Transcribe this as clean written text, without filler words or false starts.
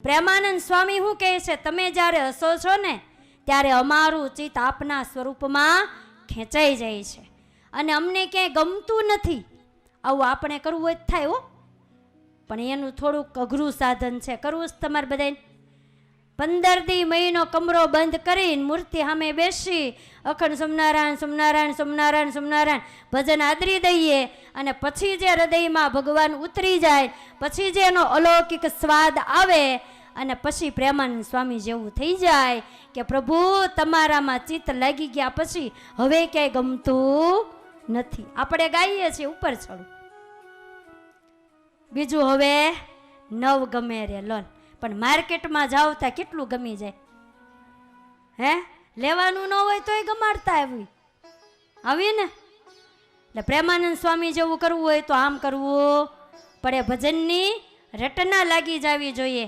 પ્રેમાનંદ સ્વામી શું કહે છે, તમે જ્યારે હસો છો ને ત્યારે અમારું ચિત્ત આપના સ્વરૂપમાં ખેંચાઈ જાય છે અને અમને ક્યાંય ગમતું નથી. આવું આપણે કરવું હોય થાય હો, પણ એનું થોડુંક અઘરું સાધન છે. કરવું જ તમારે બધાને 15 દી મહિનો કમરો બંધ કરીને મૂર્તિ સામે બેસી અખંડ સોમનારાયણ સોમનારાયણ સોમનારાયણ સોમનારાયણ ભજન આદરી દઈએ અને પછી જે હૃદયમાં ભગવાન ઉતરી જાય, પછી જે એનો અલૌકિક સ્વાદ આવે અને પછી પ્રેમાનંદ સ્વામી જેવું થઈ જાય કે પ્રભુ તમારામાં ચિત્ત લાગી ગયા પછી હવે ક્યાંય ગમતું નથી. આપણે ગાઈએ છીએ ઉપર ચડું, બીજું હવે નવ ગમે રે લોલ, પણ માર્કેટમાં જાવ ત્યાં કેટલું ગમી જાય હે, લેવાનું ન હોય તોય ગમાડતા આવી ને. એટલે પ્રેમાનંદ સ્વામી જેવું કરવું હોય તો આમ કરવું પડે, ભજનની રટના લાગી જવી જોઈએ.